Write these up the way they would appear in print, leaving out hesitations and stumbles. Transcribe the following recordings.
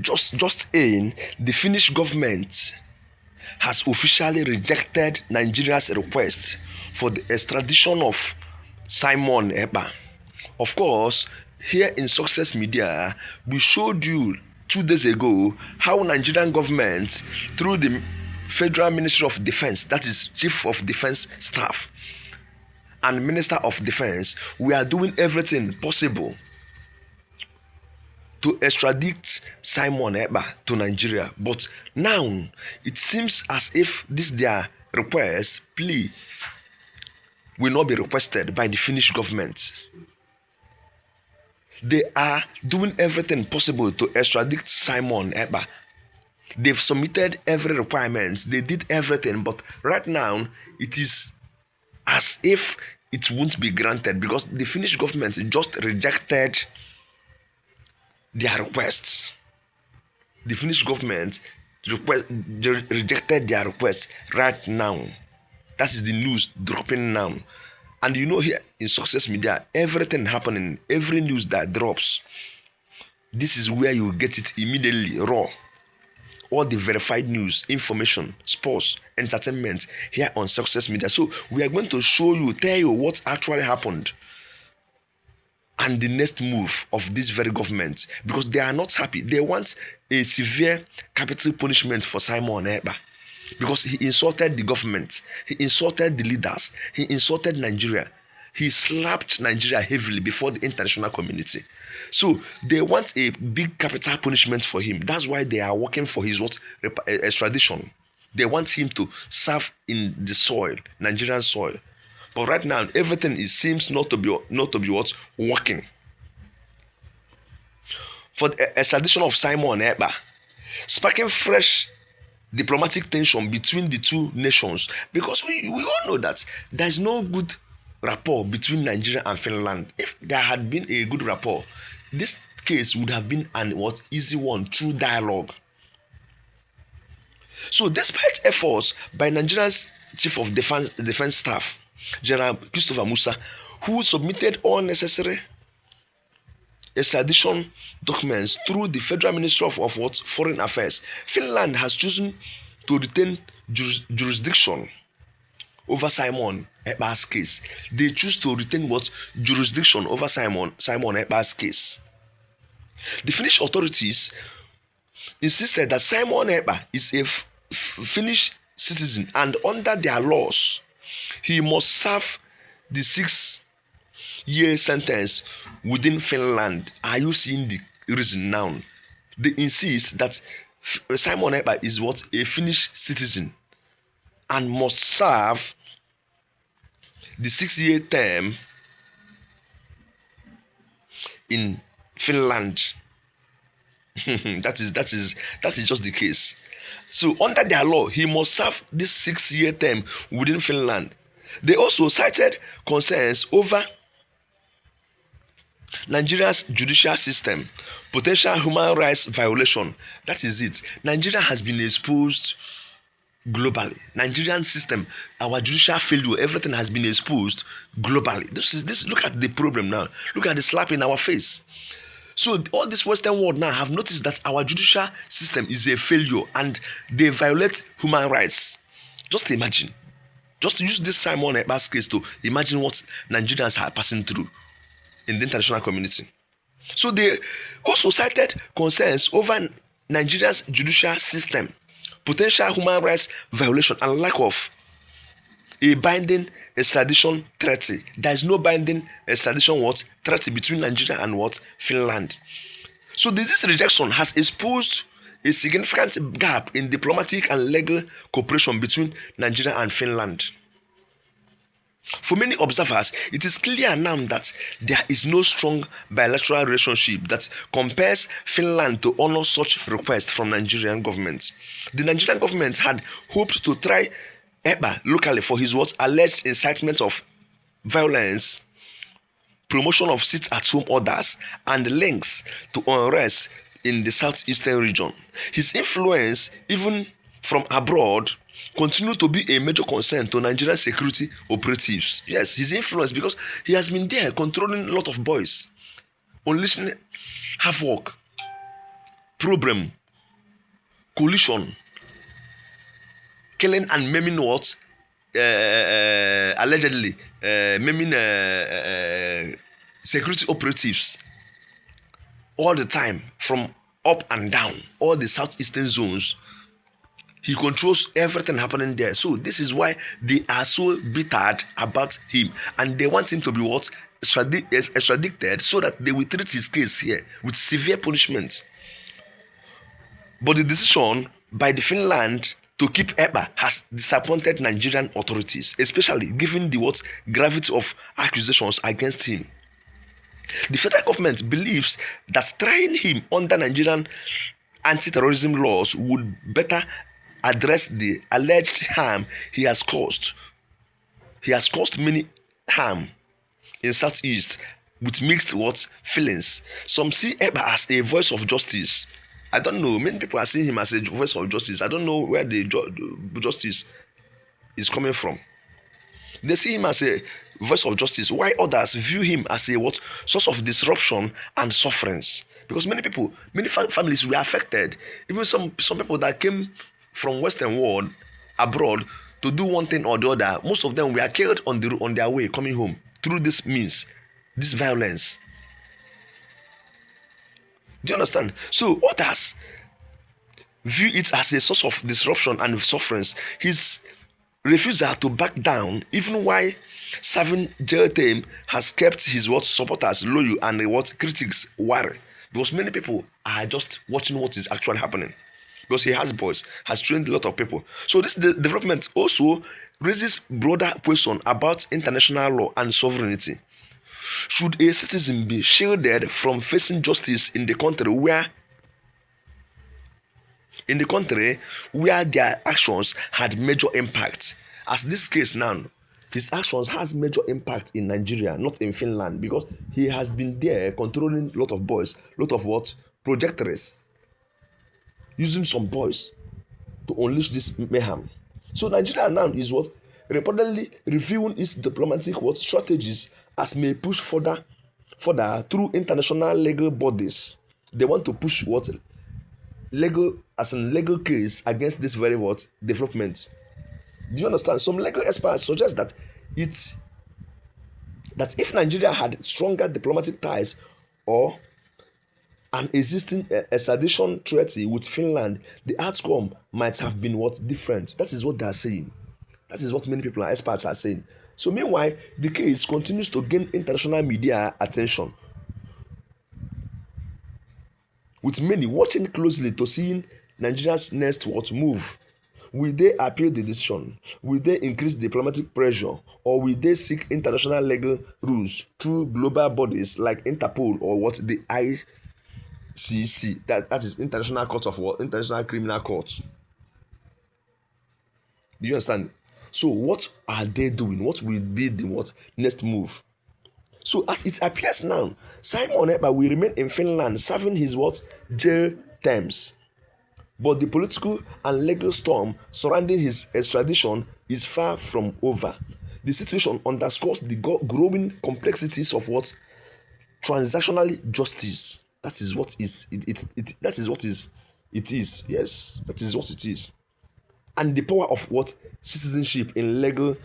just in, the Finnish government has officially rejected Nigeria's request for the extradition of Simon Ekpa. Of course, here in Success Media, we showed you 2 days ago how Nigerian government, through the Federal Ministry of Defense, that is Chief of Defense Staff, and Minister of Defense, we are doing everything possible to extradite Simon Ekpa to Nigeria. But now it seems as if this their request, plea, will not be requested by the Finnish government. They are doing everything possible to extradite Simon Ekpa. They've submitted every requirement. They did everything, but right now it is as if it won't be granted because the Finnish government just rejected their requests. The Finnish government rejected their request right now. That is the news dropping now. And you know, here in Success Media, everything happening, every news that drops, this is where you get it immediately, raw. All the verified news, information, sports, entertainment here on Success Media. So we are going to show you, tell you what actually happened and the next move of this very government, because they are not happy. They want a severe capital punishment for Simon Ekpa because he insulted the government, he insulted the leaders, he insulted Nigeria, he slapped Nigeria heavily before the international community. So they want a big capital punishment for him. That's why they are working for his extradition. They want him to serve in the soil, Nigerian soil. But right now, everything seems not to be what working. For the extradition of Simon Ekpa, sparking fresh diplomatic tension between the two nations, because we all know that there is no good rapport between Nigeria and Finland. If there had been a good rapport, this case would have been an easy one through dialogue. So despite efforts by Nigeria's Chief of Defense Staff, General Christopher Musa, who submitted all necessary extradition documents through the Federal Ministry of Foreign Affairs, Finland has chosen to retain jurisdiction over Simon Ekpa's case. They choose to retain jurisdiction over Simon Ekpa's case. The Finnish authorities insisted that Simon Ekpa is a Finnish citizen, and under their laws, he must serve the 6-year sentence within Finland. Are you seeing the reason now? They insist that Simon Ekpa is a Finnish citizen and must serve the 6-year term in Finland. that is just the case. So under their law, he must serve this 6-year term within Finland. They also cited concerns over Nigeria's judicial system, potential human rights violation. That is it. Nigeria has been exposed globally. Nigerian system, our judicial failure, everything has been exposed globally. This. Look at the problem now. Look at the slap in our face. So all this Western world now have noticed that our judicial system is a failure and they violate human rights. Just imagine. Just use this Simon Ekpa's case to imagine what Nigerians are passing through in the international community. So they also cited concerns over Nigeria's judicial system, potential human rights violation, and lack of a binding extradition treaty. There is no binding extradition treaty between Nigeria and Finland. So this rejection has exposed a significant gap in diplomatic and legal cooperation between Nigeria and Finland. For many observers, it is clear now that there is no strong bilateral relationship that compels Finland to honor such requests from Nigerian government. The Nigerian government had hoped to try Ekpa locally for his alleged incitement of violence, promotion of sit-at-home orders, and links to unrest in the southeastern region. His influence, even from abroad, continues to be a major concern to Nigerian security operatives. Yes, his influence, because he has been there controlling a lot of boys, unleashing havoc problem, collision, killing and maiming what? Allegedly maiming security operatives all the time from up and down, all the southeastern zones. He controls everything happening there. So this is why they are so bittered about him, and they want him to be what? Extradited, so that they will treat his case here with severe punishment. But the decision by the Finland to keep Ekpa has disappointed Nigerian authorities, especially given the what gravity of accusations against him. The federal government believes that trying him under Nigerian anti-terrorism laws would better address the alleged harm he has caused. He has caused many harm in Southeast with mixed what feelings. Some see Ekpa as a voice of justice. I don't know. Many people are seeing him as a voice of justice. I don't know where the justice is coming from. They see him as a voice of justice, while others view him as a what source of disruption and sufferance. Because many people, many families were affected. Even some people that came from Western world abroad to do one thing or the other, most of them were killed on their way coming home through this means, this violence. Do you understand? So others view it as a source of disruption and sufferance. His refusal to back down, even while serving jail term, has kept his what supporters loyal and what critics worried. Because many people are just watching what is actually happening. Because he has boys, has trained a lot of people. So this development also raises broader question about international law and sovereignty. Should a citizen be shielded from facing justice in the country where their actions had major impact? As this case now, his actions has major impact in Nigeria, not in Finland, because he has been there controlling a lot of boys, a lot of what? Projectors, using some boys to unleash this mayhem. So Nigeria now is what? Reportedly reviewing its diplomatic what strategies as may push further through international legal bodies. They want to push what? Legal case against this very what? Development. Do you understand? Some legal experts suggest that if Nigeria had stronger diplomatic ties or an existing extradition treaty with Finland, the outcome might have been what? Different. That is what they are saying. That is what many people and experts are saying. So meanwhile, the case continues to gain international media attention, with many watching closely to seeing Nigeria's next what move. Will they appeal the decision? Will they increase diplomatic pressure? Or will they seek international legal rules through global bodies like Interpol or what? The ICC, that is International Court of War, International Criminal Court. Do you understand? So what are they doing? What will be the what next move? So as it appears now, Simon Ekpa will remain in Finland serving his what? Jail terms. But the political and legal storm surrounding his extradition is far from over. The situation underscores the growing complexities of what? Transactional justice. That is what is that is what is it is. Yes, that is what it is. And the power of what? Citizenship in legal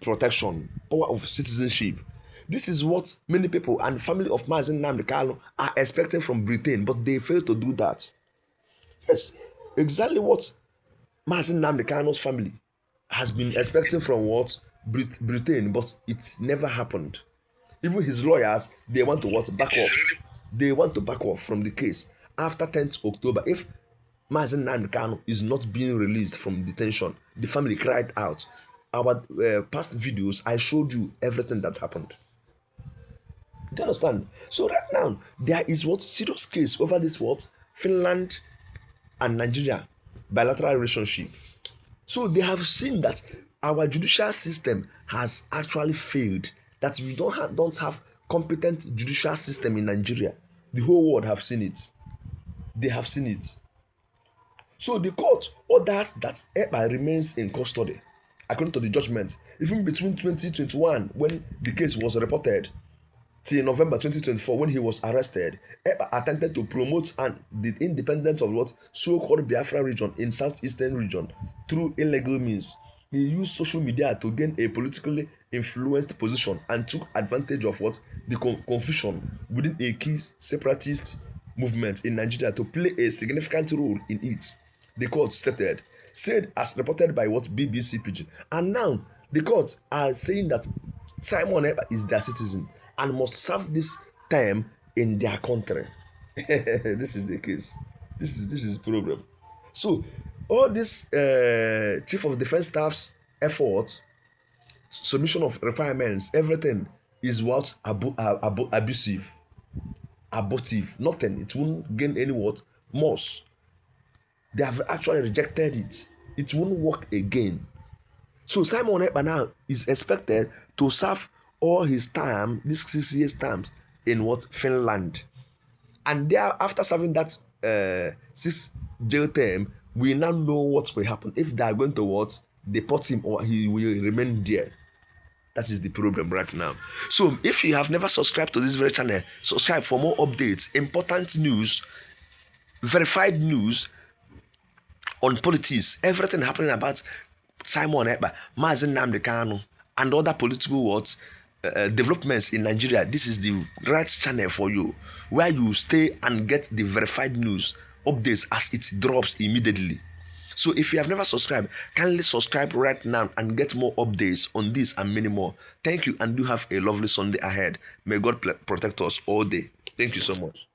protection. Power of citizenship. This is what many people and family of Mazen Nnamdi Kanu are expecting from Britain, but they fail to do that. Yes, exactly what Mazen Nnamdi Kanu's family has been expecting from what? Britain, but it never happened. Even his lawyers, they want to what? Back off. They want to back off from the case after 10th October. If Mazen Nnamdi Kanu is not being released from detention, the family cried out. Our past videos, I showed you everything that happened. Do you understand? So right now, there is what? Serious case over this what? Finland and Nigeria bilateral relationship. So they have seen that our judicial system has actually failed, that we don't have competent judicial system in Nigeria. The whole world have seen it. They have seen it. So the court orders that Ekpa remains in custody according to the judgment, even between 2021 when the case was reported till November 2024 when he was arrested, Ekpa attempted to promote the independence of what so-called Biafra region in southeastern region through illegal means. He used social media to gain a politically influenced position and took advantage of what the confusion within a key separatist movement in Nigeria to play a significant role in it. The court said as reported by what BBC Pidgin, and now the courts are saying that Simon Ekpa is their citizen and must serve this term in their country. This is the case. This is the problem. So all this chief of defense staff's efforts, submission of requirements, everything is what abusive, abortive. Nothing. It won't gain any what most. They have actually rejected it. It won't work again. So Simon Ekpa now is expected to serve all his time, these 6 years terms, in what Finland, and there after serving that 6 jail term, we now know what will happen if they are going to what deport him or he will remain there. That is the problem right now. So if you have never subscribed to this very channel, subscribe for more updates, important news, verified news on politics, everything happening about Simon Ekpa, Mazi Nnamdi Kanu, and other political developments in Nigeria. This is the right channel for you, where you stay and get the verified news updates as it drops immediately. So if you have never subscribed, kindly subscribe right now and get more updates on this and many more. Thank you, and do have a lovely Sunday ahead. May God protect us all day. Thank you so much.